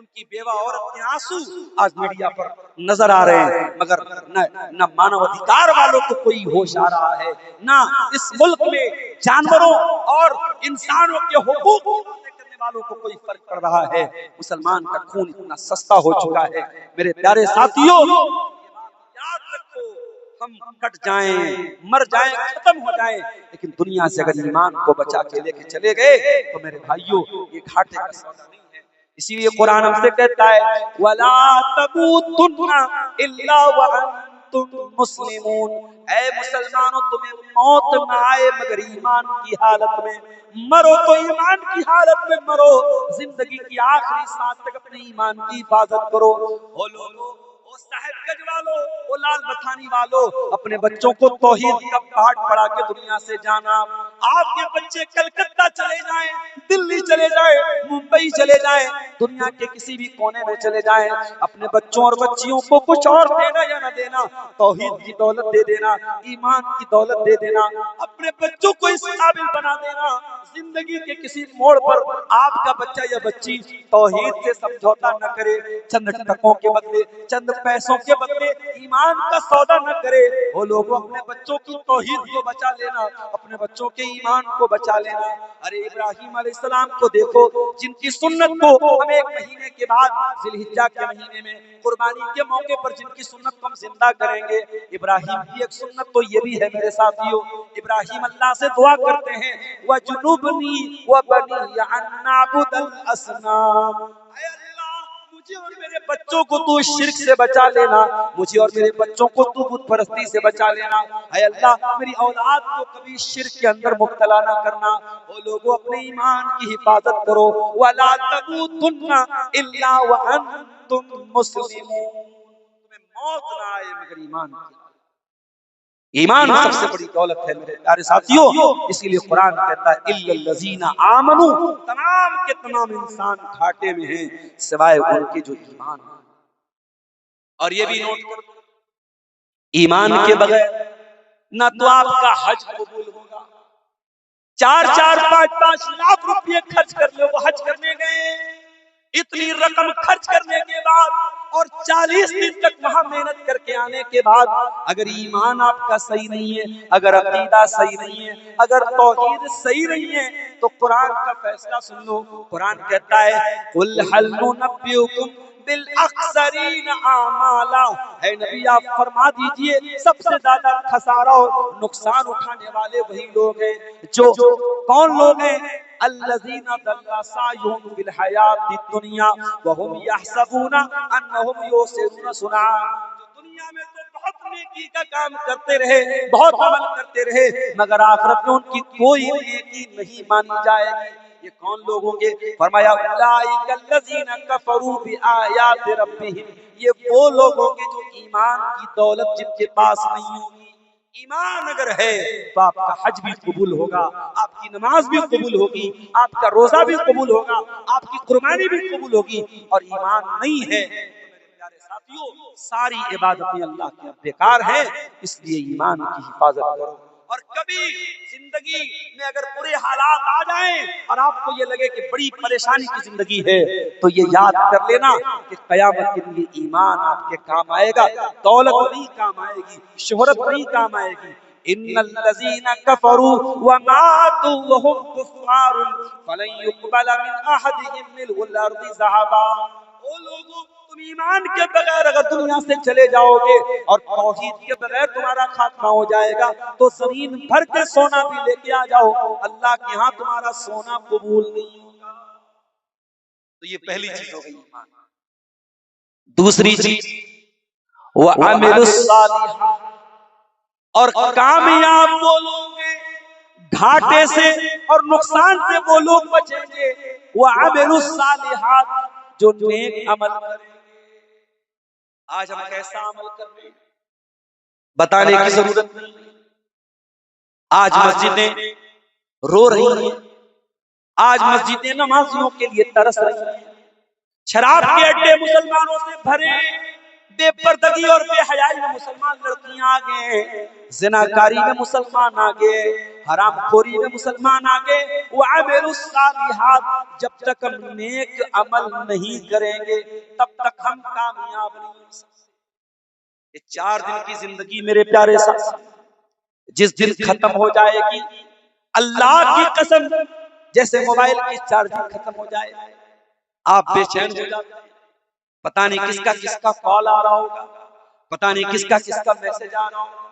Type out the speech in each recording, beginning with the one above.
ان کی بیوہ عورت کے آنسو آج میڈیا پر نظر آ رہے ہیں، مگر نہ مانو ادھیکار والوں کو کوئی ہوش آ رہا ہے، نہ اس ملک میں جانوروں اور انسانوں کے حقوق کرنے والوں کو کوئی فرق پڑ رہا ہے۔ مسلمان کا خون اتنا سستا ہو چکا ہے۔ میرے پیارے ساتھیوں، یاد رکھو، ہم کٹ جائیں، مر جائیں، ختم ہو جائیں، لیکن دنیا سے اگر ایمان کو بچا کے لے کے چلے گئے تو میرے بھائیوں یہ گھاٹے کا سودا نہیں ہے۔ اسی لیے قرآن ہم سے کہتا ہے وَلَا تَمُوتُنَّ إِلَّا وَأَنتُم مُسْلِمُونَ، اے مسلمانوں تمہیں موت نہ آئے مگر ایمان کی حالت میں مرو، تو ایمان کی حالت میں مرو، زندگی کی آخری سانس تک اپنے ایمان کی حفاظت کرو۔ وہ لوگوں، وہ صاحب گنج والو، وہ لال بتھانی والو، اپنے بچوں کو توحید کا پاٹ پڑھا کے دنیا سے جانا۔ آپ کے بچے کلکتہ چلے جائیں، دلی چلے جائیں، ممبئی چلے جائیں، دنیا کے کسی بھی کونے میں چلے جائیں، اپنے بچوں اور بچیوں کو کچھ اور دینا یا نہ دینا، توحید کی دولت دے دینا، ایمان کی دولت دے دینا، اپنے بچوں کو اس قابل بنا دینا، زندگی کے کسی موڑ پر آپ کا بچہ یا بچی توحید سے سمجھوتا نہ کرے، چند ٹکوں کے بدلے، چند پیسوں کے بدلے ایمان کا سودا نہ کرے۔ وہ لوگ اپنے بچوں کی توحید کو بچا لینا، اپنے بچوں کے ایمان کو بچا لینا۔ ارے ابراہیم علیہ السلام کو دیکھو، جن کی سنت کو ہم ایک مہینے کے بعد ذی الحجہ کے مہینے میں قربانی کے موقع پر جن کی سنت کو ہم زندہ کریں گے، ابراہیم کی ایک سنت تو یہ بھی ہے میرے ساتھیوں، ابراہیم اللہ سے دعا کرتے ہیں وَجُنُبْنِي وَبَنِيَّ أَن نَّعْبُدَ الْأَصْنَامَ، اے اللہ مجھے اور میرے بچوں کو تو شرک سے بچا لینا، مجھے اور میرے بچوں کو تو بت پرستی سے بچا لینا، اے اللہ میری اولاد کو کبھی شرک کے اندر مبتلا نہ کرنا۔ وہ لوگوں اپنے ایمان کی حفاظت کرو، وَلَا تَمُوتُنَّ إِلَّا وَأَنتُم مُسْلِمُونَ، تمہیں موت نہ آئے مگر ایمان کی۔ ایمان سب سے بڑی دولت ہے میرے پیارے ساتھیوں، اسی لیے قرآن کہتا ہے اِلَّا الَّذِينَ آمَنُوا، تمام کے تمام انسان گھاٹے میں ہیں سوائے ان کے جو ایمان ہیں۔ اور یہ بھی نوٹ کرو، ایمان کے بغیر نہ تو آپ کا حج قبول ہوگا، 4-5 لاکھ روپے خرچ کر لو، وہ حج کرنے گئے، اتنی رقم خرچ کرنے کے بعد اور 40 دن تک وہاں محنت کر کے آنے کے بعد اگر ایمان آپ کا صحیح نہیں ہے، اگر عقیدہ صحیح نہیں ہے، اگر توحید صحیح نہیں ہے، تو قرآن کا فیصلہ سن لو۔ قرآن کہتا ہے قُلْ هَلْ نُنَبِّئُكُمْ بالأخسرین اعمالا، اے نبی آپ فرما دیجئے سب سے زیادہ خسارہ اور نقصان اٹھانے والے وہی لوگ ہیں جو کون لوگ ہیں؟ الذین ضل سعیہم فی الحیاۃ الدنیا وہم یحسبون انہم یحسنون صنعا، جو دنیا میں تو بہت نیکی کا کام کرتے رہے، بہت عمل کرتے رہے، مگر آخرت میں ان کی کوئی نیکی نہیں مانی جائے گی۔ یہ کون لوگ ہوں گے؟ فرمایا اولئک الذین کفروا بآیات ربہم، یہ وہ لوگ ہوں گے جو ایمان کی دولت جن کے پاس نہیں ہوگی۔ ایمان اگر ہے تو آپ کا حج بھی قبول ہوگا، آپ کی نماز بھی قبول ہوگی، آپ کا روزہ بھی قبول ہوگا، آپ کی قربانی بھی قبول ہوگی، اور ایمان نہیں ہے تو میرے پیارے ساتھیوں ساری عبادتیں اللہ کی بیکار ہیں۔ اس لیے ایمان کی حفاظت کرو، اور کبھی زندگی میں اگر برے حالات آ جائیں اور آپ کو یہ لگے کہ بڑی پریشانی کی زندگی ہے تو یہ یاد کر لینا کہ قیامت کے لیے ایمان آپ کے کام آئے گا، دولت نہیں کام آئے گی، شہرت نہیں کام آئے گی۔ ان الذین کفروا وماتوا وهم کفار فلن يقبل من احدهم ملء الارض ذهبا، وہ لوگوں تم ایمان کے بغیر اگر دنیا سے چلے جاؤ گے اور توحید کے بغیر تمہارا خاتمہ ہو جائے گا تو زمین بھر کے سونا بھی لے کے آ جاؤ، اللہ کے ہاں تمہارا سونا قبول نہیں ہوگا۔ تو یہ پہلی چیز ہو گئی ایمان۔ دوسری چیز وَعَمِلُوا الصَّالِحَاتِ، اور کامیاب وہ لوگ ہیں، گھاٹے سے اور نقصان سے وہ لوگ بچیں گے وَعَمِلُوا الصَّالِحَاتِ، جو نیک عمل کریں گے۔ آج ہم کیسا عمل کر رہے ہیں بتانے کی ضرورت نہیں، آج مسجدیں رو رہی ہیں، آج مسجدیں نمازیوں کے لیے ترس رہی ہیں، شراب کے اڈے مسلمانوں سے بھرے، بے پردگی اور بے حیائی میں مسلمان لڑکیاں آگے، زناکاری میں مسلمان آگے، حرام خوری میں مسلمان آگے، وعملوا الصالحات، جب تک ہم نیک عمل نہیں کریں گے تب تک ہم کامیاب نہیں ہو سکتے۔ یہ 4 دن کی زندگی میرے پیارے ساتھ جس دن ختم ہو جائے گی، اللہ کی قسم جیسے موبائل کی چارجنگ ختم ہو جائے آپ بے چین ہو جاتے ہیں، پتہ نہیں کس کا کال آ رہا ہوگا، پتہ نہیں کس کا میسج آ رہا ہوگا۔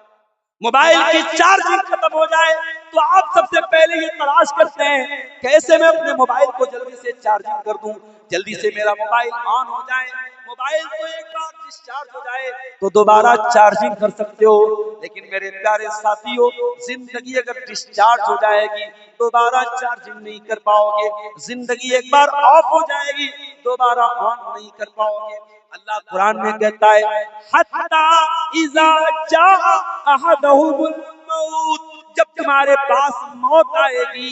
موبائل کی چارجنگ ختم ہو جائے تو آپ سب سے پہلے یہ تلاش کرتے ہیں کیسے میں اپنے موبائل کو جلدی سے چارجنگ کر دوں، جلدی سے میرا موبائل آن ہو جائے۔ موبائل تو ایک بار ڈسچارج ہو جائے تو دوبارہ چارجنگ کر سکتے ہو، لیکن میرے پیارے ساتھیو زندگی اگر ڈسچارج ہو جائے گی دوبارہ چارجنگ نہیں کر پاؤ گے، زندگی ایک بار آف ہو جائے گی دوبارہ آن نہیں کر پاؤ گے۔ اللہ قرآن میں کہتا ہے حتی اذا جاء احدہم الموت، جب تمہارے پاس موت آئے گی،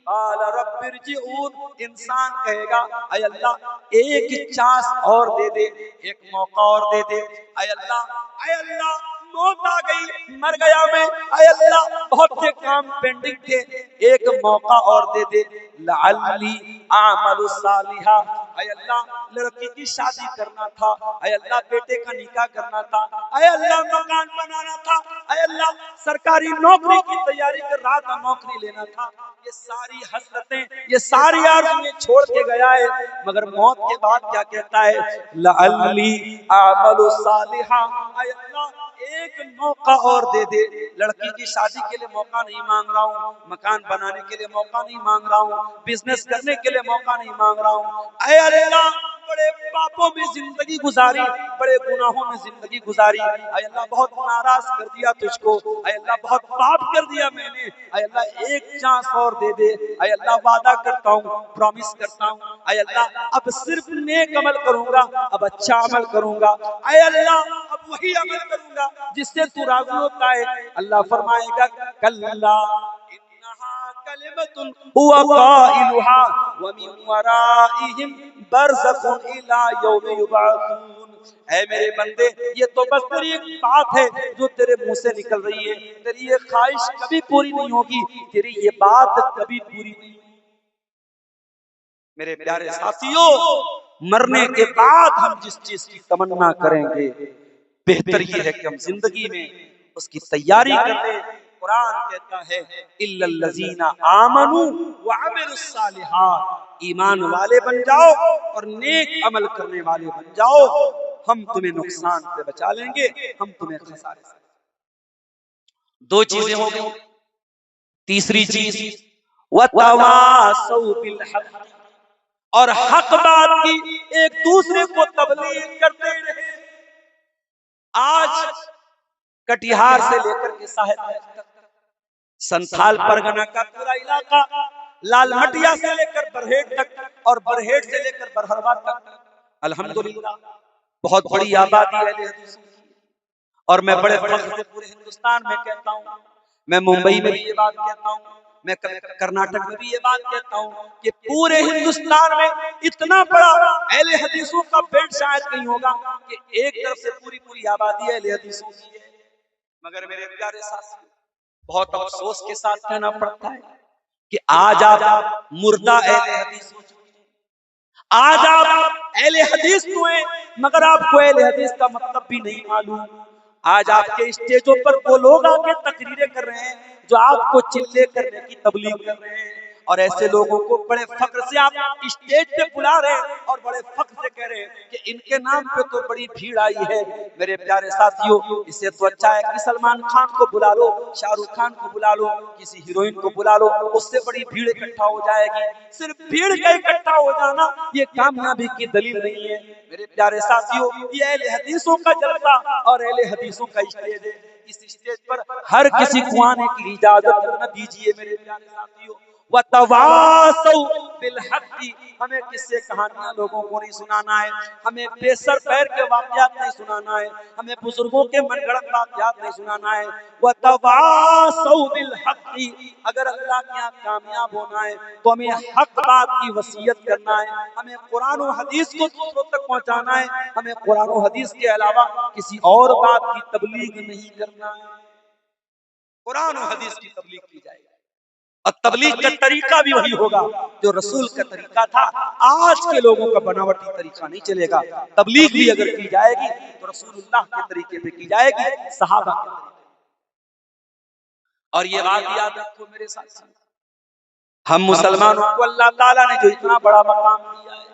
قال رب ارجعون، انسان کہے گا اے اللہ ایک چانس اور دے دے، ایک موقع اور دے دے، اے اللہ موت آ گئی، مر گیا میں، اے اللہ بہت سے کام پینڈنگ تھے، ایک موقع اور دے دے، لعلی اعمل صالحا، اے اللہ لڑکی کی شادی کرنا تھا، اے اللہ بیٹے کا نکاح کرنا تھا، اے اللہ مکان بنانا تھا، اے اللہ سرکاری نوکری کی تیاری کر رہا تھا، نوکری لینا تھا، یہ ساری حسرتیں یہ ساری آرزویں چھوڑ کے گیا ہے، مگر موت کے بعد کیا کہتا ہے لعلی اعمل صالحا، اے اللہ ایک موقع اور دے دے، لڑکی کی شادی کے لیے موقع نہیں مانگ رہا ہوں، مکان بنانے کے لیے موقع نہیں مانگ رہا ہوں، بزنس کرنے کے لیے موقع نہیں مانگ رہا ہوں، اے اللہ بڑے پاپوں میں زندگی گزاری، بڑے گناہوں میں زندگی گزاری، اے اللہ بہت ناراض کر دیا تجھ کو، اے اللہ بہت پاپ کر دیا میں نے، اے اللہ ایک چانس اور دے دے، اے اللہ وعدہ کرتا ہوں، پرومس کرتا ہوں، اے اللہ اب صرف نیک عمل کروں گا، اب اچھا عمل کروں گا، اے اللہ اب وہی عمل کروں گا جس سے تو راضی ہوتا ہے۔ اللہ فرمائے گا کلا کلمۃ هو قائلها ومن ورائهم برزخ الى یوم یبعثون، اے میرے بندے یہ تو بس تیری ایک بات ہے جو تیرے منہ سے نکل رہی ہے، تیری یہ خواہش کبھی پوری نہیں ہوگی، تیری یہ بات کبھی پوری نہیں ہوگی۔ میرے پیارے ساتھیو مرنے کے بعد ہم جس چیز کی تمنا کریں گے بہتر یہ ہے کہ ہم زندگی میں اس کی تیاری کر لیں۔ قرآن کہتا ہے الا الذین آمنوا وعملوا الصالحات، ایمان والے بن جاؤ اور نیک عمل کرنے والے بن جاؤ، ہم تمہیں نقصان سے بچا لیں گے، ہم تمہیں خسارے سے۔ 2 چیزیں ہو گئی، تیسری چیز وتواصوا بالحق، اور حق بات کی ایک دوسرے کو تبلیغ کرتے رہے۔ آج کٹیہار سے لے کر کے صاحب تک، سنتھال پرگنہ کا پورا علاقہ، لال مٹیا سے لے کر برہیٹ تک اور برہیٹ سے لے کر برہروا تک الحمدللہ بہت بڑی آبادی ہے اہل حدیث کی، اور میں بڑے فخر سے پورے ہندوستان میں کہتا ہوں، میں ممبئی میں بھی یہ بات کہتا ہوں، میں کرناٹک میں بھی یہ بات کہتا ہوں کہ پورے ہندوستان میں اتنا بڑا اہل حدیثوں کا بیلٹ شاید نہیں ہوگا کہ ایک طرف سے پوری آبادی اہل حدیثوں کی ہے۔ مگر میرے پیارے ساتھی بہت افسوس کے ساتھ کہنا پڑتا ہے کہ آج آپ مردہ اہل حدیث ہو چکے ہیں، آج آپ اہل حدیث تو ہیں مگر آپ کو اہل حدیث کا مطلب بھی نہیں معلوم۔ آج آپ کے اسٹیجوں پر وہ لوگ آ کے تقریریں کر رہے ہیں جو آپ کو چلے کرنے کی تبلیغ کر رہے ہیں، اور ایسے لوگوں کو بڑے فخر سے آپ اسٹیج پہ بلا رہے ہیں اور بڑے فخر سے کہہ رہے ہیں کہ ان کے نام پہ تو بڑی بھیڑ آئی ہے۔ میرے پیارے ساتھیوں اس سے تو اچھا ہے کہ سلمان خان کو بلا لو، شاہ رخ خان کو بلا لو، کسی ہیروئن کو بلا لو، اس سے بڑی بھیڑ اکٹھا ہو جائے گی۔ صرف بھیڑ کا اکٹھا ہو جانا یہ کامیابی کی دلیل نہیں ہے۔ میرے پیارے ساتھیوں یہ اہل حدیثوں کا جلسہ اور اہل حدیثوں کا اسٹیج ہے، اس اسٹیج پر ہر کسی کو آنے کی اجازت نہ دیجیے۔ میرے پیارے ساتھیوں وتواصوا بالحق، ہمیں قصے کہانیاں لوگوں کو نہیں سنانا ہے، ہمیں بے سر پیر کے واقعات نہیں سنانا ہے، ہمیں بزرگوں کے من گھڑت واقعات نہیں سنانا ہے۔ وتواصوا بالحق، اگر اللہ کے یہاں کامیاب ہونا ہے تو ہمیں حق بات کی وصیت کرنا ہے، ہمیں قرآن و حدیث کو دوسروں تک پہنچانا ہے، ہمیں قرآن و حدیث کے علاوہ کسی اور بات کی تبلیغ نہیں کرنا ہے۔ قرآن و حدیث کی تبلیغ کی جائے گی، اور تبلیغ کا طریقہ بھی وہی ہوگا جو رسول کا طریقہ تھا۔ آج کے لوگوں کا بناوٹی طریقہ نہیں چلے گا۔ تبلیغ بھی اگر کی جائے گی تو رسول اللہ کے طریقے پہ کی جائے گی، صحابہ کے طریقے۔ اور یہ بات یاد رکھو میرے ساتھ، ہم مسلمانوں کو اللہ تعالیٰ نے جو اتنا بڑا مقام دیا ہے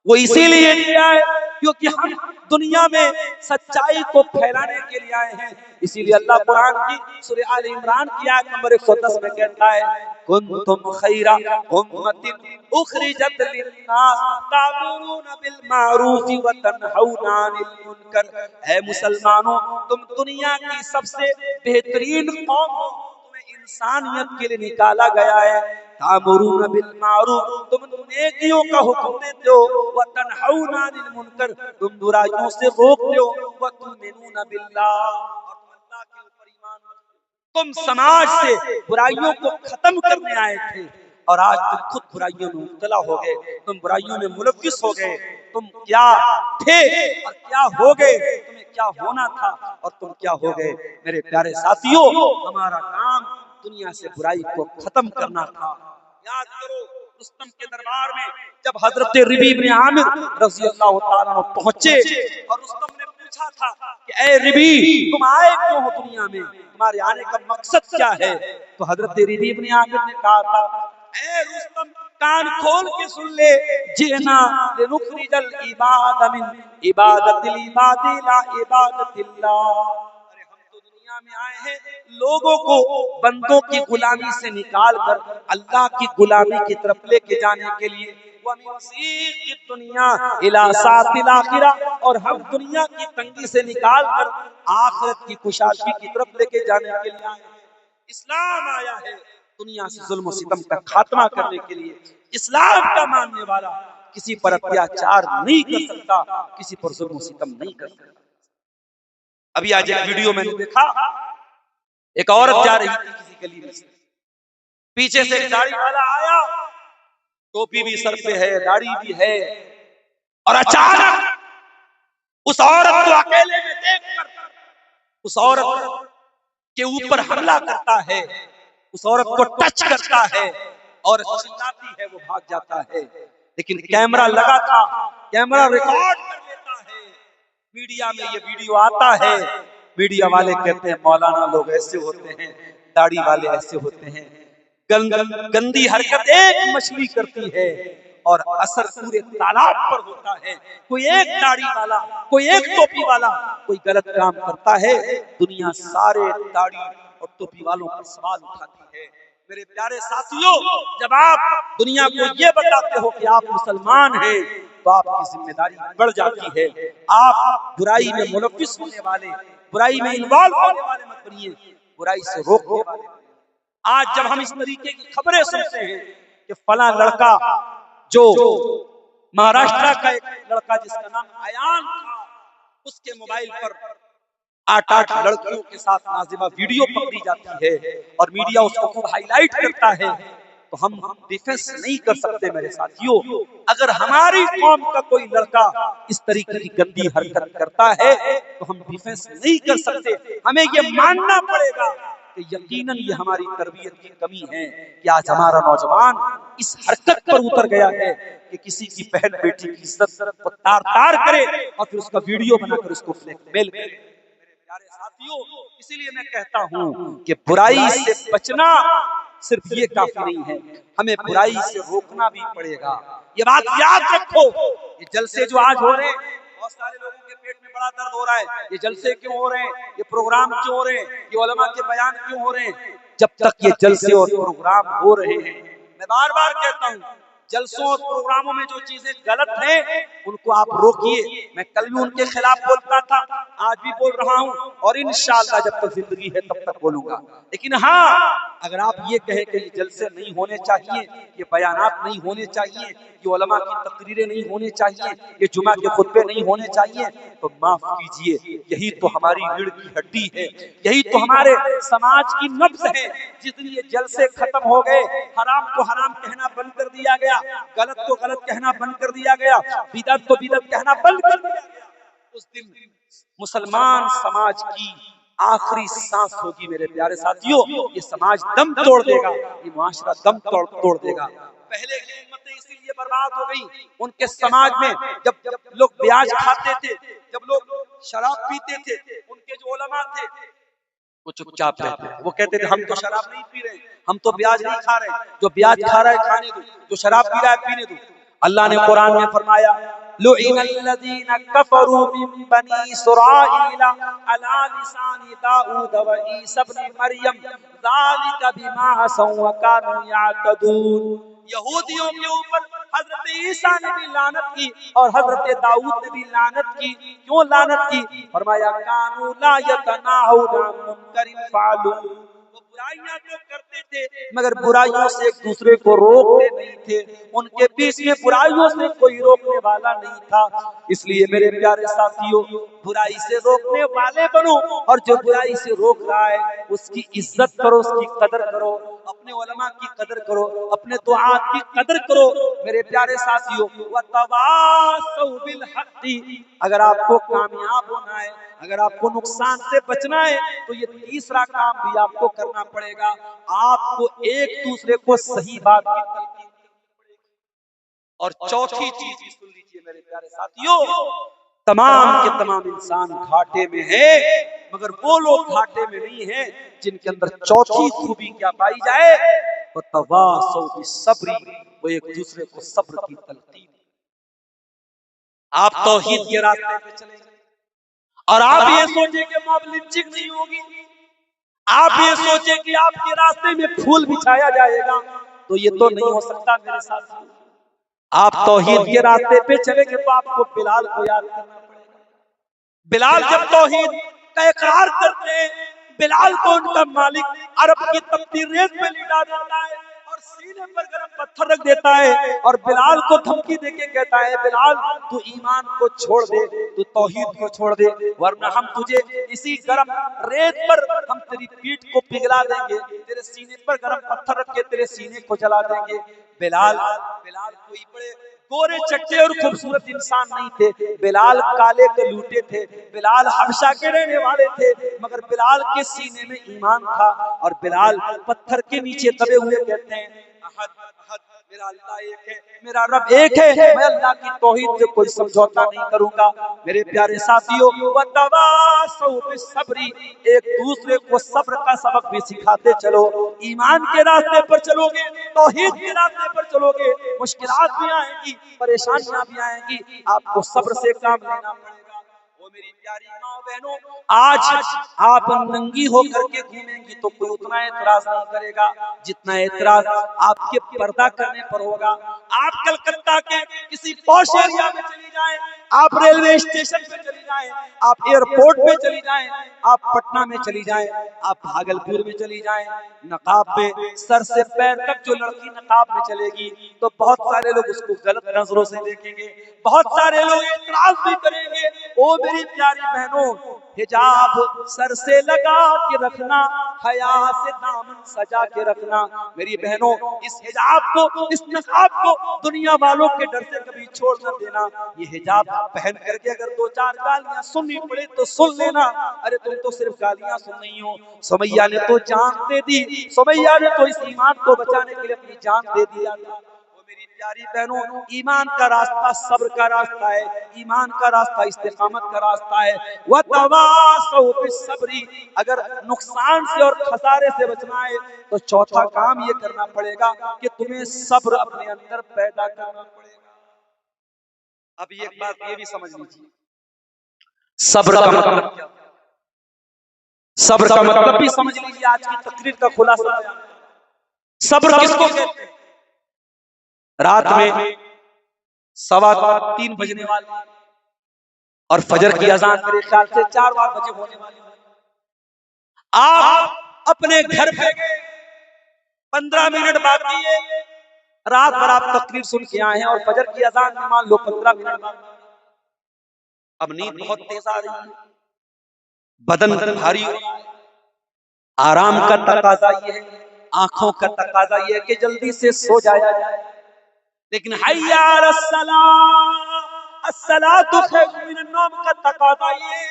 وہ اسی لیے دیا ہے کیونکہ ہم دنیا میں سچائی کو پھیلانے کے لیے آئے ہیں۔ اسی لیے اللہ قرآن کی سورہ آل عمران کی آیت نمبر 110 میں کہتا ہے کنتم خیر امۃ اخرجت للناس تأمرون بالمعروف وتنہون عن المنکر۔ اے مسلمانوں، تم دنیا کی سب سے بہترین قوم ہو، تمہیں انسانیت کے لیے نکالا گیا ہے۔ تأمرون بالمعروف، تم نیکیوں کا حکم دیتے ہو، وتنہون عن المنکر، تم برائیوں سے روکتے ہو، وتؤمنون باللہ، اور تم اللہ کے اوپر ایمان رکھتے ہو۔ تم سماج سے برائیوں کو ختم کرنے آئے تھے اور آج تم خود برائیوں میں مبتلا ہو گئے، تم برائیوں میں ملوث ہو گئے۔ تم کیا تھے اور کیا ہو گئے، تمہیں کیا ہونا تھا اور تم کیا ہو گئے۔ میرے پیارے ساتھیوں، ہمارا کام دنیا سے برائی کو ختم کرنا تھا۔ یاد کرو رستم کے دربار میں جب حضرت ربیع بن عامر رضی اللہ تعالیٰ عنہ پہنچے اور رستم نے پوچھا تھا کہ اے ربیع، تم آئے کیوں ہو دنیا میں، تمہارے آنے کا مقصد کیا ہے؟ تو حضرت ربیع بن عامر نے کہا تھا اے رستم، کان کھول کے سن لے، جئنا لنخرج العباد من عبادت العباد الى عبادت اللہ۔ میں آئے ہیں لوگوں کو بندوں کی غلامی سے نکال کر اللہ کی غلامی کی طرف لے کے جانے کے لیے، وَمِن ضِيقِ الدُّنْيَا إِلَىٰ سَعَةِ الْآخِرَةِ، اور ہم دنیا کی تنگی سے نکال کر آخرت کی کشادگی کی طرف لے کے جانے کے لیے آئے ہیں۔ اسلام آیا ہے دنیا سے ظلم و ستم کا خاتمہ کرنے کے لیے۔ اسلام کا ماننے والا کسی پر اتیاچار نہیں کر سکتا، کسی پر ظلم و ستم نہیں کر سکتا۔ ابھی آج ایک ویڈیو میں نے دیکھا، ایک عورت جا رہی تھی کسی گلی میں سے، پیچھے سے ایک داڑھی والا آیا، ٹوپی بھی سر پہ ہے، داڑھی بھی ہے، اور اچانک اس عورت کو اکیلے میں دیکھ کر اس عورت کے اوپر حملہ کرتا ہے، اس عورت کو ٹچ کرتا ہے اور چلاتی ہے، وہ بھاگ جاتا ہے۔ لیکن کیمرہ لگا تھا، کیمرہ ریکارڈ کر لیتا ہے، میڈیا میں یہ ویڈیو آتا ہے، میڈیا والے کہتے ہیں مولانا لوگ ایسے ہوتے ہیں، داڑھی والے ایسے ہوتے ہیں۔ گندی حرکت ایک مچھلی کرتی ہے اور اثر پورے تالاب پر ہوتا ہے۔ کوئی ایک داڑھی والا، کوئی ایک ٹوپی والا کوئی غلط کام کرتا ہے، دنیا سارے داڑھی اور ٹوپی والوں پر سوال اٹھاتی ہے۔ میرے پیارے ساتھیوں، جب آپ دنیا کو یہ بتاتے ہو کہ آپ مسلمان ہیں تو آپ کی ذمہ داری بڑھ جاتی ہے۔ آپ برائی میں ملوث ہونے والے، برائی میں انوالو ہونے والے مت بنیے، برائی سے روکنے والے۔ آج جب ہم اس طریقے کی خبریں سنتے ہیں کہ فلاں لڑکا، جو مہاراشٹر کا ایک لڑکا جس کا نام ایان تھا، اس کے موبائل پر 8 لڑکیوں کے ساتھ نازیبہ ویڈیو پکڑی جاتی ہے اور میڈیا اس کو خوب ہائی لائٹ کرتا ہے، تو ہم ڈیفنس نہیں کر سکتے میرے ساتھیوں۔ اگر ہماری قوم کا کوئی لڑکا اس طریقے کی گندی حرکت کرتا ہے تو ہم ڈیفنس نہیں کر سکتے، ہمیں یہ ماننا پڑے گا کہ یقیناً یہ ہماری تربیت کی کمی ہے کہ آج ہمارا نوجوان اس حرکت پر اتر گیا ہے کہ کسی کی بہن بیٹی کی عزت کو تار تار کرے اور پھر اس کا ویڈیو بنا کر اس کو بلیک میل کرے۔ پیارے ساتھیوں، اسی لیے میں کہتا ہوں کہ برائی سے بچنا صرف یہ کافی نہیں ہے، ہمیں برائی سے روکنا بھی پڑے گا۔ یہ بات یاد رکھو، یہ جلسے جو آج ہو رہے ہیں، بہت سارے لوگوں کے پیٹ میں بڑا درد ہو رہا ہے، یہ جلسے کیوں ہو رہے ہیں، یہ پروگرام کیوں ہو رہے ہیں، یہ علماء کے بیان کیوں ہو رہے ہیں؟ جب تک یہ جلسے اور پروگرام ہو رہے ہیں، میں بار بار کہتا ہوں، جلسوں اور پروگراموں میں جو چیزیں غلط ہیں ان کو آپ روکیے۔ میں کل بھی ان کے خلاف بولتا تھا آج بھی بول رہا ہوں اور انشاءاللہ جب تک زندگی ہے تب تک بولوں گا. لیکن ہاں اگر آپ یہ کہیں کہ یہ جلسے نہیں ہونے چاہیے، یہ بیانات نہیں ہونے چاہیے، یہ علماء کی تقریریں نہیں ہونے چاہیے، یہ جمعہ کے خطبے نہیں ہونے چاہیے، تو معاف کیجئے، یہی تو ہماری ریڑھ کی ہڈی ہے، یہی تو ہمارے سماج کی نبض ہے. جس دن یہ جلسے ختم ہو گئے، حرام کو حرام کہنا بند کر دیا گیا، غلط کو غلط کہنا بند کر دیا گیا، بدعت کو بدعت کہنا بند کر دیا گیا، اس دن مسلمان سماج کی آخری سانس ہوگی. میرے پیارے ساتھیوں، یہ سماج دم توڑ دے گا، یہ معاشرہ دم توڑ دے گا. پہلے کی امتیں اسی لیے برباد ہو گئی، ان کے سماج میں جب لوگ بیاج کھاتے تھے، جب لوگ شراب پیتے تھے، ان کے جو علماء تھے وہ چپ چاپ رہتے تھے. وہ کہتے تھے ہم تو شراب نہیں پی رہے، ہم تو بیاج نہیں کھا رہے، جو بیاج کھا رہا ہے کھانے دو، جو شراب پی رہا ہے پینے دو. اللہ نے قرآن میں فرمایا لعن الذین کفروا من بنی اسرائیل علی لسان داؤد و عیسی ابن مریم ذالک بما عصوا وکانوا یعتدون. یہودیوں کے اوپر حضرت عیسیٰ نے بھی لعنت کی اور حضرت داؤد نے بھی لعنت کی. کیوں لعنت کی؟ فرمایا کانوا لا یتناہون عن منکر فعلوہ، وہ برائیاں تو کرتے تھے مگر برائیوں سے ایک دوسرے کو روکتے نہیں تھے، ان کے بیچ میں برائیوں سے کوئی روکنے والا نہیں تھا. اس لیے میرے پیارے ساتھیوں، برائی سے روکنے والے بنو، اور جو برائی سے روک رہا ہے اس کی عزت کرو، اس کی قدر کرو، اپنے علماء کی قدر کرو، اپنے دعات کی قدر کرو. میرے پیارے ساتھیوں، وَتَوَاصَوْا بِالْحَقِّ، اگر آپ کو کامیاب ہونا ہے، اگر آپ کو نقصان سے بچنا ہے تو یہ تیسرا کام بھی آپ کو کرنا پڑے گا. آپ کو ایک دوسرے کو صحیح بات کی تلقین کرنی پڑے گی. اور چوتھی چیز بھی سن لیجئے میرے پیارے ساتھیوں، تمام کے تمام انسان گھاٹے میں ہیں مگر وہ لوگ گھاٹے میں نہیں ہیں جن کے اندر چوتھی خوبی کیا پائی جائے، وَتَوَاصَوْا بِالصَّبْرِ، وہ ایک دوسرے کو صبر کی تلقین. آپ توحید کے راستے پہ چلیں گے اور آپ یہ سوچیں کہ موب لنچنگ نہیں ہوگی، آپ یہ سوچیں کہ آپ کے راستے میں پھول بچھایا جائے گا، تو یہ تو نہیں ہو سکتا میرے ساتھ. آپ توحید کے راستے پہ چلیں گے تو آپ کو بلال کو یاد کرنا پڑے گا. بلال جب توحید کا اقرار کرتے ہیں، بلال کو ان کا مالک عرب کی تپتی ریت میں لٹا دیتا ہے اور سینے پر گرم پتھر رکھ دیتا ہے اور بلال کو دھمکی دے کے کہتا ہے بلال تو ایمان کو چھوڑ دے، تو توحید کو چھوڑ دے، ورنہ ہم تجھے اسی گرم ریت پر ہم تیری پیٹھ کو پگھلا دیں گے، تیرے سینے پر گرم پتھر رکھ کے تیرے سینے کو جلا دیں گے. بلال کوئی بڑے گورے چٹے اور خوبصورت انسان نہیں تھے، بلال کالے کے لوٹے تھے، بلال حبشہ کے رہنے والے تھے، مگر بلال کے سینے میں ایمان تھا. اور بلال پتھر کے نیچے دبے ہوئے کہتے ہیں احد احد، میرا اللہ ایک ہے، میرا رب ایک ہے، میں اللہ کی توحید سے کوئی سمجھوتا نہیں کروں گا. میرے پیارے ساتھیوں، وَتَوَاصَوْا بِالصَّبْرِ، ایک دوسرے کو صبر کا سبق بھی سکھاتے چلو. ایمان کے راستے پر چلو گے، توحید کے راستے پر چلو گے، مشکلات بھی آئیں گی، پریشانیاں بھی آئیں گی، آپ کو صبر سے کام لینا پڑے گا. وہ میری پیاری ماں بہنوں، آج آپ ننگی ہو کر کے گھومیں گی تو کوئی اتنا اعتراض نہیں کرے گا جتنا اعتراض آپ کے پردہ کرنے پر ہوگا. آپ کلکتہ کے کسی پوش ایریا میں چلی جائیں، آپ ریلوے اسٹیشن پہ چلی جائیں، آپ ایئرپورٹ پہ چلی جائیں، آپ پٹنہ میں چلی جائیں، آپ بھاگلپور میں چلی جائیں، نقاب پہ سر سے پیر تک جو لڑکی نقاب میں چلے گی تو بہت سارے لوگ اس کو غلط نظروں سے دیکھیں گے، بہت سارے لوگ اعتراض بھی کریں گے. او میری پیاری بہنوں، حجاب سر سے لگا کے رکھنا، حیا سے دامن سجا کے رکھنا. میری بہنوں، اس حجاب کو، اس نقاب کو دنیا والوں کے ڈر سے کبھی چھوڑ نہ دینا. یہ حجاب پہن کر کے اگر دو چار گالیاں سننی پڑے تو سن لینا. ارے تم تو صرف گالیاں سن رہی ہو، سمیہ نے تو جان دے دی، سمیہ نے تو اس ایمان کو بچانے کے لیے اپنی جان دے دیا تھا. میری پیاری بہنوں، ایمان کا راستہ صبر کا راستہ ہے، ایمان کا راستہ استقامت کا راستہ ہے. وَتَوَاصَوْا بِالصَّبْرِ، اگر نقصان سے اور خسارے سے بچنا ہے تو چوتھا کام یہ کرنا پڑے گا کہ تمہیں صبر اپنے اندر پیدا کرنا پڑے گا. اب ایک بات یہ بھی سمجھ لیجیے، صبر کا مطلب کیا؟ صبر کا مطلب بھی سمجھ لیجیے. آج کی تقریر کا خلاصہ، صبر کس کو کہتے ہیں؟ رات میں 2:15 بجنے والی اور فجر کی اذان میرے خیال سے 4 بجے ہونے والی ہے. آپ اپنے گھر پہ 15 منٹ باقی ہے، رات بھر آپ تقریر سن کے آئے ہیں اور فجر کی اذان میں مان لو 15 منٹ باقی. اب نیند بہت تیز آ رہی ہے، بدن بھاری ہو رہا ہے، آرام کا تقاضا یہ ہے، آنکھوں کا تقاضا یہ ہے کہ جلدی سے سو جایا جائے. لیکن حی علی الصلاۃ، الصلاۃ خیر من النوم کا تقاضا یہ ہے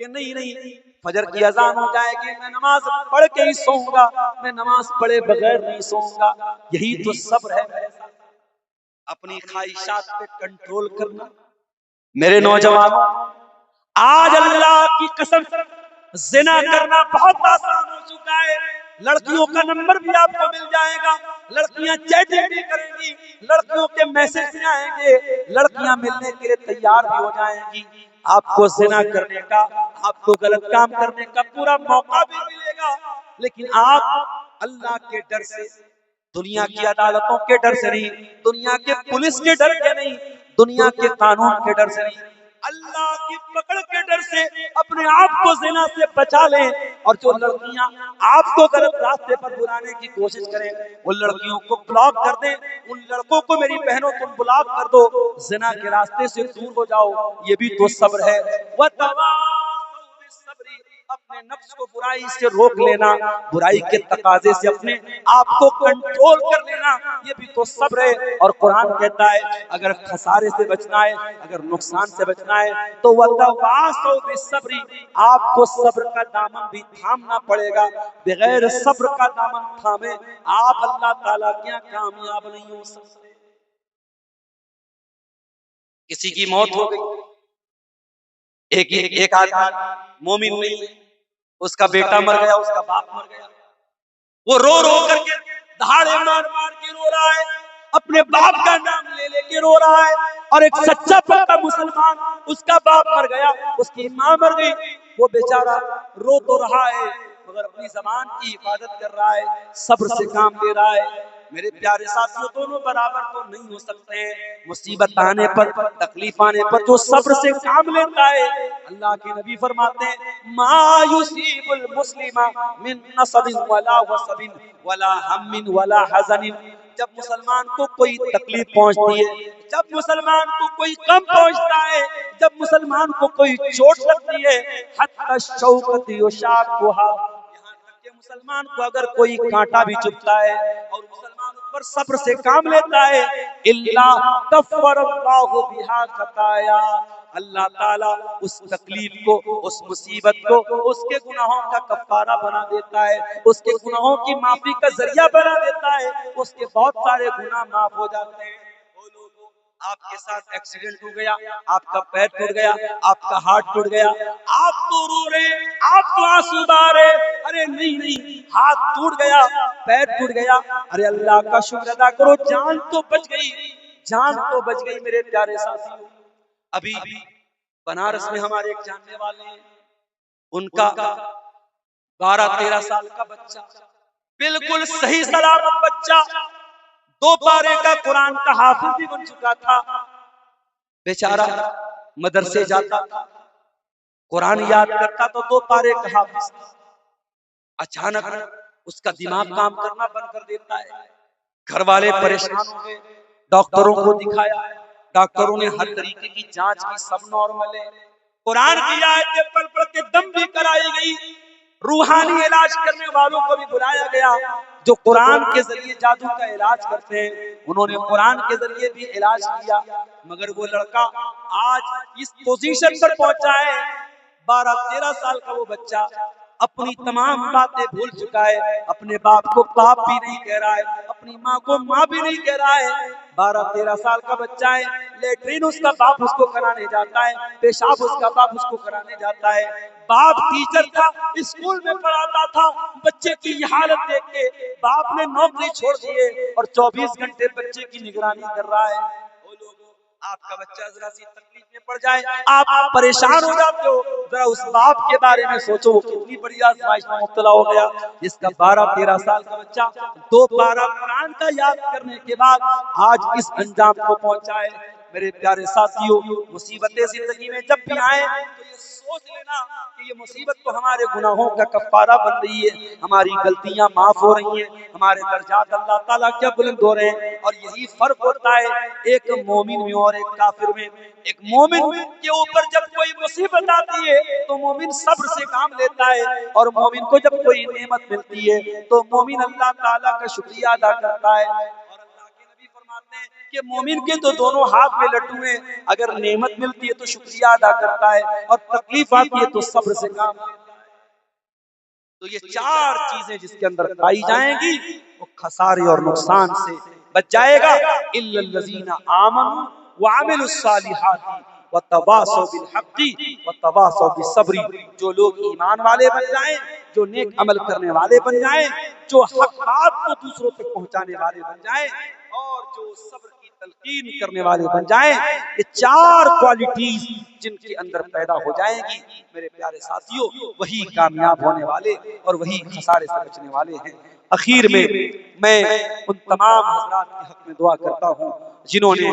کہ نہیں فجر کی اذان ہو جائے گی، میں نماز پڑھ کے ہی سوؤں گا، میں نماز پڑھے بغیر نہیں سوؤں گا. یہی تو صبر ہے میرے ساتھ، اپنی خواہشات پہ کنٹرول کرنا. میرے نوجوانوں، آج اللہ کی قسم زنا کرنا بہت آسان ہو چکا ہے. لڑکیوں کا نمبر بھی آپ کو مل جائے گا، لڑکیاں چیٹنگ بھی کریں گی، لڑکیوں کے میسج بھی آئیں گے، لڑکیاں ملنے کے لیے تیار بھی ہو جائیں گی. آپ کو زنا کرنے کا، آپ کو غلط کام کرنے کا پورا موقع بھی ملے گا. لیکن آپ اللہ کے ڈر سے، دنیا کی عدالتوں کے ڈر سے نہیں، دنیا کے پولیس کے ڈر کے نہیں، دنیا کے قانون کے ڈر سے نہیں، اللہ کی پکڑ کے ڈر سے اپنے آپ کو زنا سے بچا لیں. اور جو لڑکیاں آپ کو غلط راستے پر بلانے کی کوشش کریں، ان لڑکیوں کو بلاک کر دیں. ان لڑکوں کو میری بہنوں تم بلاک کر دو، زنا کے راستے سے دور ہو جاؤ. یہ بھی تو صبر ہے. وَتَوَاصَوْا بِالصَّبْرِ، اپنے نفس کو برائی سے روک لینا، برائی کے تقاضے سے اپنے آپ کو کنٹرول کر لینا، یہ بھی تو صبر ہے. اور قرآن کہتا ہے اگر خسارے سے بچنا ہے، اگر نقصان سے بچنا ہے تو وَتَوَاصَوْا بِالصَّبْرِ، آپ کو صبر کا دامن بھی تھامنا پڑے گا. بغیر صبر کا دامن تھامے آپ اللہ تعالیٰ کے یہاں کامیاب نہیں ہو سکتے. کسی کی موت ہو گئی، ایک آدمی مومن نہیں، اس کا بیٹا مر گیا، اس کا باپ مر گیا، وہ رو رو کر کے دہاڑے مار مار کے رو رہا ہے، اپنے باپ کا نام لے لے کے رو رہا ہے. اور ایک سچا پکا مسلمان، اس کا باپ مر گیا، اس کی ماں مر گئی، وہ بیچارہ رو تو رہا ہے مگر اپنی زبان کی حفاظت کر رہا ہے، صبر سے کام لے رہا ہے. میرے پیارے ساتھیوں، دونوں برابر تو نہیں ہو سکتے ہیں. مصیبت آنے پر، تکلیف آنے پر جو صبر سے کام لیتا ہے، اللہ کے نبی فرماتے ہیں ما یصیب المسلم من نصب ولا وصب ولا ہم ولا حزن. جب مسلمان کو کوئی تکلیف پہنچتی ہے، جب مسلمان کو کوئی غم پہنچتا ہے، جب مسلمان کو کوئی چوٹ لگتی ہے، حتی الشوکۃ یشاقها، کہ مسلمان کو اگر کوئی کانٹا بھی چبھتا ہے اور مسلمان پر صبر سے کام لیتا ہے، اللہ کفر اللہ بہا خطایا، اللہ تعالیٰ اس تکلیف کو، اس مصیبت کو اس کے گناہوں کا کفارہ بنا دیتا ہے، اس کے گناہوں کی معافی کا ذریعہ بنا دیتا ہے، اس کے بہت سارے گناہ معاف ہو جاتے ہیں. آپ کے ساتھ ایکسیڈنٹ ہو گیا، آپ کا پیر ٹوٹ گیا، آپ کا ہاتھ ٹوٹ گیا، آپ تو رو رہے، آپ تو آنسو بہا رہے، ارے نہیں ہاتھ ٹوٹ گیا، پیر ٹوٹ گیا، ارے اللہ کا شکر ادا کرو، جان تو بچ گئی، جان تو بچ گئی. میرے پیارے ساتھی، ابھی بنارس میں ہمارے ایک جاننے والے ہیں، ان کا 12-13 سال کا بچہ، بالکل صحیح سلامت بچہ، 2 پارے کا قرآن کا حافظ بھی بن چکا تھا. بیچارہ مدرسے جاتا تھا، قرآن یاد کرتا تو 2 پارے کا حافظ، اچانک اس کا دماغ کام کرنا بند کر دیتا ہے. گھر والے پریشان ہو گئے، ڈاکٹروں کو دکھایا، ڈاکٹروں نے ہر طریقے کی جانچ کی، سب نارمل ہے. قرآن کی آیتیں پڑھ پڑھ کے دم بھی کرائی گئی، روحانی علاج کرنے والوں کو بھی بلایا گیا جو قرآن کے ذریعے جادو کا علاج کرتے ہیں، انہوں نے قرآن کے ذریعے بھی علاج کیا. مگر وہ لڑکا آج اس پوزیشن پر پہنچا ہے، 12-13 سال کا وہ بچہ اپنی تمام باتیں بھول چکا ہے، اپنے باپ کو باپ بھی نہیں کہہ رہا ہے، اپنی ماں کو ماں بھی نہیں کہہ رہا ہے. 12-13 سال کا بچہ ہے، لیٹرین اس کا باپ اس کو کرانے جاتا ہے، پیشاب اس کا باپ اس کو کرانے جاتا ہے. باپ ٹیچر تھا، اسکول میں پڑھاتا تھا، بچے کی یہ حالت دیکھ کے باپ نے نوکری چھوڑ دی ہے اور 24 گھنٹے بچے کی نگرانی کر رہا ہے. آپ کا بچہ ذرا سی تکلیف میں پڑ جائے، آپ پریشان ہو جاتے ہو. ذرا اس باپ کے بارے میں سوچو، وہ کتنی بڑی آزمائش میں مبتلا ہو گیا، جس کا 12-13 سال کا بچہ 2 پارہ قرآن کا یاد کرنے کے بعد آج اس انجام کو پہنچا ہے. میرے پیارے ساتھیوں، مصیبتیں زندگی میں جب بھی آئیں تو یہ سوچ لینا کہ یہ مصیبت تو ہمارے گناہوں کا کفارہ بن رہی ہے، ہماری غلطیاں معاف ہو رہی ہیں، ہمارے درجات اللہ تعالیٰ کیا بلند ہو رہے ہیں۔ اور یہی فرق ہوتا ہے ایک مومن میں اور ایک کافر میں۔ ایک مومن کے اوپر جب کوئی مصیبت آتی ہے تو مومن صبر سے کام لیتا ہے، اور مومن کو جب کوئی نعمت ملتی ہے تو مومن اللہ تعالیٰ کا شکریہ ادا کرتا ہے۔ اور اللہ کے نبی فرماتے ہیں کہ مومن کے تو دونوں ہاتھ میں لڈو ہیں، اگر نعمت ملتی ہے تو شکریہ ادا کرتا ہے، اور تکلیف آتی ہے تو صبر سے کام لیتا ہے۔ تو یہ چار چیزیں جس کے اندر پائی جائیں گی وہ خسارے اور نقصان سے بچ جائے گا۔ الا الذین آمنوا وعملوا الصالحات وتواصوا بالحق وتواصوا بالصبر، جو لوگ ایمان والے بن جائیں، جو نیک عمل کرنے والے بن جائیں، جو حق بات کو دوسروں تک پہنچانے والے بن جائیں، اور جو صبر کی تلقین کرنے والے بن جائیں، یہ چار کوالٹیز جن کے اندر پیدا ہو جائیں گی میرے پیارے ساتھیوں، وہی کامیاب ہونے والے اور وہی خسارے سے بچنے والے ہیں۔ اخیر میں ان تمام حضرات کے حق میں دعا کرتا ہوں جنہوں نے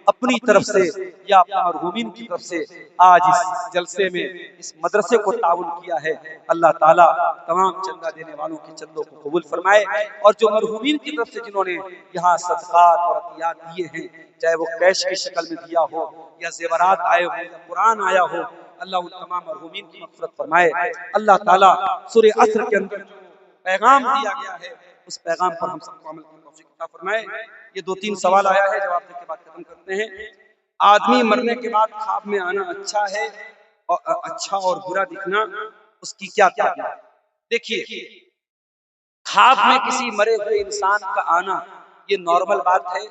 اپنی طرف سے یا اپنے مرحومین کی طرف سے آج اس جلسے میں اس مدرسے کو تعاون کیا ہے، اللہ تعالیٰ تمام چندہ دینے والوں کے چندوں کو قبول فرمائے، اور جو مرحومین کی طرف سے جنہوں نے یہاں صدقات اور عطیات دیے ہیں، چاہے وہ کیش کی شکل میں دیا ہو یا زیورات آئے ہو یا قرآن آیا ہو، اللہ ان تمام مرحومین کی مغفرت فرمائے۔ اللہ تعالیٰ سورہ عصر کے اندر جو پیغام دیا گیا ہے اس پیغام پر ہم سب کو عمل کرنے کی توفیق عطا فرمائے۔ یہ 2-3 سوال آیا ہے، جواب دے کے بعد ختم کرتے ہیں۔ آدمی مرنے کے بعد خواب میں آنا اچھا ہے، اور اچھا اور برا دکھنا اس کی کیا تعبیر ہے؟ دیکھیے، خواب میں کسی مرے ہوئے انسان کا آنا یہ نارمل بات ہے،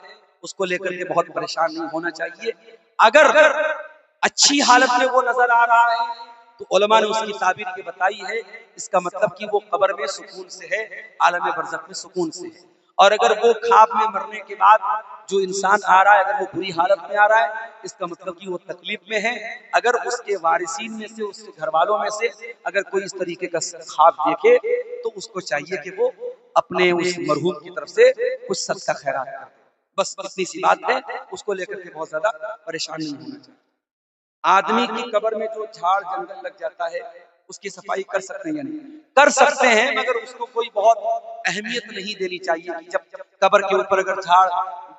اس کو لے کر کے بہت پریشان نہیں ہونا چاہیے۔ اگر اچھی حالت میں وہ نظر آ رہا ہے تو علماء نے اس کی تعبیر یہ بتائی ہے، اس کا مطلب کہ وہ قبر میں سکون سے ہے، عالم برزخ میں سکون سے ہے۔ اور اگر وہ خواب میں مرنے کے بعد جو انسان آ رہا ہے اگر وہ بری حالت میں آ رہا ہے، اس کا مطلب کہ وہ تکلیف میں ہے۔ اگر اس کے وارثین میں سے، اس کے گھر والوں میں سے اگر کوئی اس طریقے کا خواب دیکھے تو اس کو چاہیے کہ وہ اپنے اس مرحوم کی طرف سے کچھ صدقہ خیرات کرے۔ بس اتنی سی بات ہے، اس کو لے کر کے بہت زیادہ پریشان نہیں ہونا چاہیے۔ آدمی کی قبر میں جو جھاڑ جنگل لگ جاتا ہے اس کی صفائی کر سکتے ہیں یا نہیں؟ کر سکتے ہیں، مگر اس کو کوئی بہت اہمیت نہیں دینی چاہیے۔ جب قبر کے اوپر اگر جھاڑ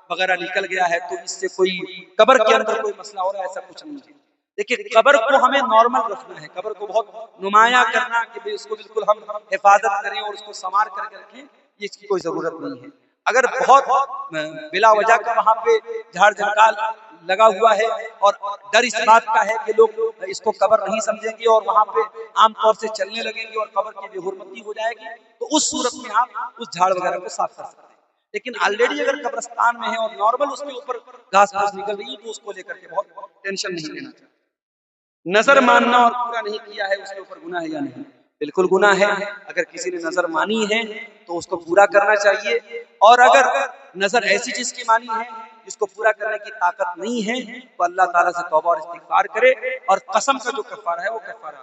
وغیرہ نکل گیا ہے تو اس سے کوئی قبر کے اندر کوئی مسئلہ ہو رہا ہے، ایسا کچھ نہیں ہے۔ دیکھیے، قبر کو ہمیں نارمل رکھنا ہے، قبر کو بہت نمایاں کرنا کہ اس کو بالکل ہم حفاظت کریں اور اس کو سنوار کر کے رکھیں، یہ اس کی کوئی ضرورت نہیں ہے۔ اگر بہت بلا وجہ کا وہاں پہ جھاڑ جھنکال لگا ہوا ہے اور ڈر اس بات کا ہے کہ لوگ اس کو قبر نہیں سمجھیں گے اور وہاں پہ عام طور سے چلنے لگیں گے اور قبر کی بے حرمتی ہو جائے گی، تو اس صورت میں آپ اس جھاڑ وغیرہ کو صاف کر سکتے ہیں۔ لیکن آلریڈی اگر قبرستان میں ہے اور نارمل اس کے اوپر گھاس پھوس نکل رہی ہے تو اس کو لے کر کے بہت ٹینشن نہیں لینا چاہیے۔ نظر ماننا اور پورا نہیں کیا ہے اس کے اوپر گناہ ہے یا نہیں؟ بالکل گناہ ہے۔ اگر کسی نے نظر مانی ہے تو اس کو پورا کرنا چاہیے، اور اگر نظر ایسی چیز کی مانی ہے جس کو پورا کرنے کی طاقت نہیں ہے تو اللہ تعالیٰ سے توبہ اور استغفار کرے اور قسم کا جو کفارہ ہے وہ کفارہ